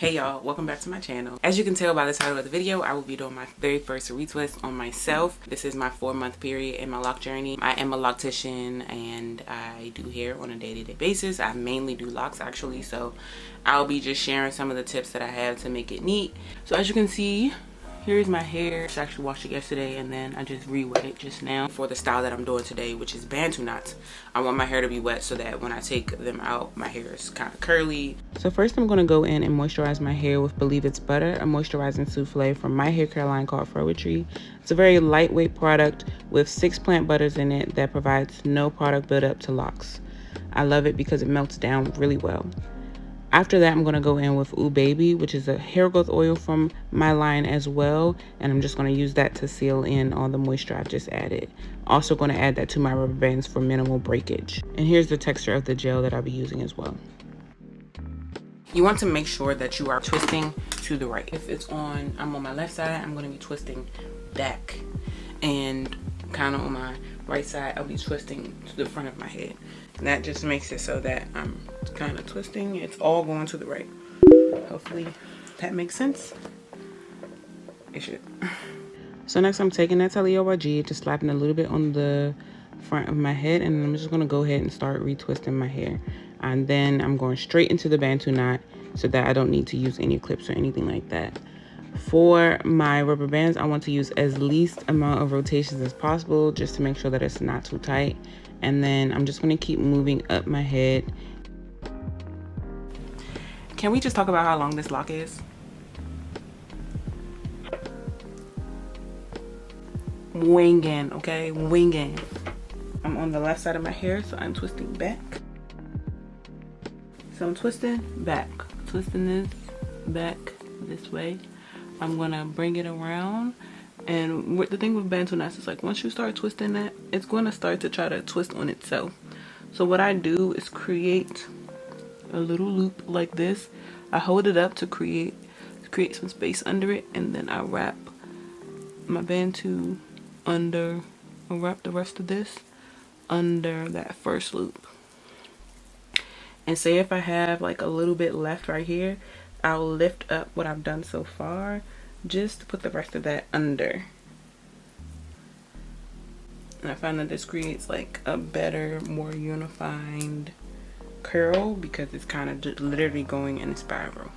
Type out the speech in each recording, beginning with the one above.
Hey y'all, welcome back to my channel. As you can tell by the title of the video, I will be doing my very first retwist on myself. This is my 4-month period in my lock journey. I am a Loctician and I do hair on a day-to-day basis. I mainly do locks actually, so I'll be just sharing some of the tips that I have to make it neat. So as you can see, here's my hair. I actually washed it yesterday and then I just re-wet it just now for the style that I'm doing today, which is Bantu knots. I want my hair to be wet so that when I take them out, my hair is kind of curly. So first I'm going to go in and moisturize my hair with Believe It's Butter, a moisturizing souffle from my hair care line called Retwist. It's a very lightweight product with 6 plant butters in it that provides no product buildup to locks. I love it because it melts down really well. After that, I'm going to go in with Ooh Baby, which is a hair growth oil from my line as well. And I'm just going to use that to seal in all the moisture I've just added. Also going to add that to my rubber bands for minimal breakage. And here's the texture of the gel that I'll be using as well. You want to make sure that you are twisting to the right. If I'm on my left side, I'm going to be twisting back. And kind of on my right side, I'll be twisting to the front of my head. And that just makes it so that I'm kind of twisting. It's all going to the right. Hopefully that makes sense. It should. So next I'm taking that Org, just slapping a little bit on the front of my head, and I'm just going to go ahead and start retwisting my hair. And then I'm going straight into the Bantu knot so that I don't need to use any clips or anything like that. For my rubber bands, I want to use as least amount of rotations as possible just to make sure that it's not too tight. And then I'm just going to keep moving up my head. Can we just talk about how long this lock is? Winging, okay? Winging. I'm on the left side of my hair, so I'm twisting back. So I'm twisting back. Twisting this back this way. I'm going to bring it around. And the thing with Bantu knots is like once you start twisting that, it's going to start to try to twist on itself. So what I do is create a little loop like this. I hold it up to create some space under it, and then I wrap my Bantu under, I'll wrap the rest of this under that first loop. And say if I have like a little bit left right here, I'll lift up what I've done so far just to put the rest of that under. And I find that this creates like a better, more unified curl because it's kind of just literally going in a spiral.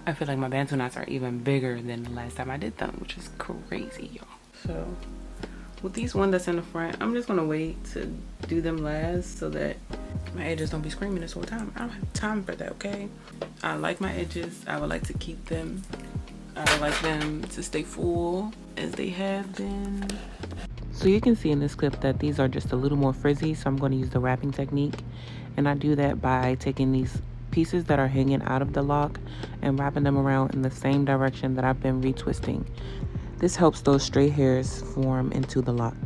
I feel like my Bantu knots are even bigger than the last time I did them, which is crazy, y'all. So with these one that's in the front, I'm just gonna wait to do them last so that my edges don't be screaming this whole time. I don't have time for that, okay? I like my edges. I would like to keep them. I would like them to stay full as they have been. So you can see in this clip that these are just a little more frizzy, so I'm going to use the wrapping technique. And I do that by taking these pieces that are hanging out of the lock and wrapping them around in the same direction that I've been retwisting. This helps those stray hairs form into the lock.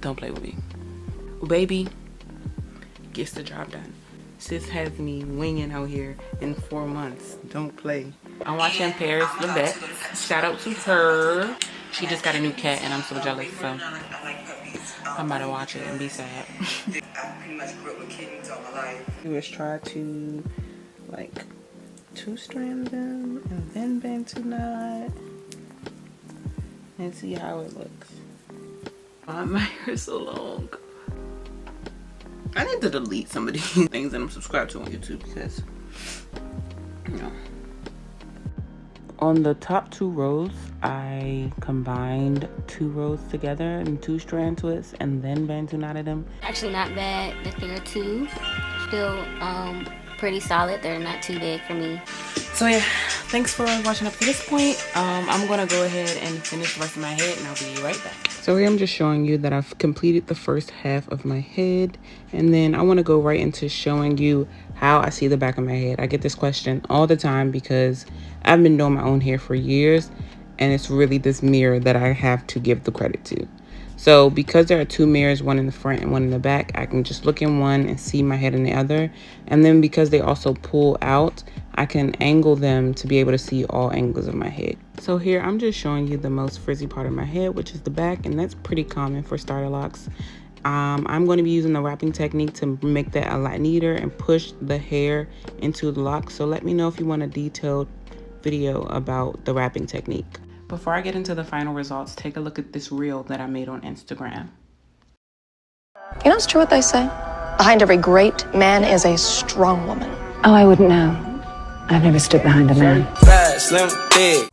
Don't play with me. Baby gets the job done. Sis has me winging out here in 4 months. Don't play. I'm watching Paris the vet. Shout out to her. She just got a new cat and I'm so jealous, so I'm about to watch it and be sad. I pretty much grew up with kittens all my life. We just try to like 2-strand them and then Bantu knot and see how it looks. My hair is so long. I need to delete some of these things that I'm subscribed to on YouTube because, you know. On the top 2 rows, I combined 2 rows together in 2-strand twists and then Bantu knotted them. Actually not bad that there are 2. Still pretty solid. They're not too big for me. So yeah, thanks for watching up to this point. I'm gonna go ahead and finish the rest of my head and I'll be right back. So here I'm just showing you that I've completed the first half of my head, and then I want to go right into showing you how I see the back of my head. I get this question all the time because I've been doing my own hair for years, and it's really this mirror that I have to give the credit to. So because there are two mirrors, one in the front and one in the back, I can just look in one and see my head in the other. And then because they also pull out, I can angle them to be able to see all angles of my head. So here I'm just showing you the most frizzy part of my head, which is the back, and that's pretty common for starter locks. I'm going to be using the wrapping technique to make that a lot neater and push the hair into the lock. So let me know if you want a detailed video about the wrapping technique. Before I get into the final results, take a look at this reel that I made on Instagram. You know, it's true what they say. Behind every great man is a strong woman. Oh, I wouldn't know. I've never stood behind a man. Fat, slim, big.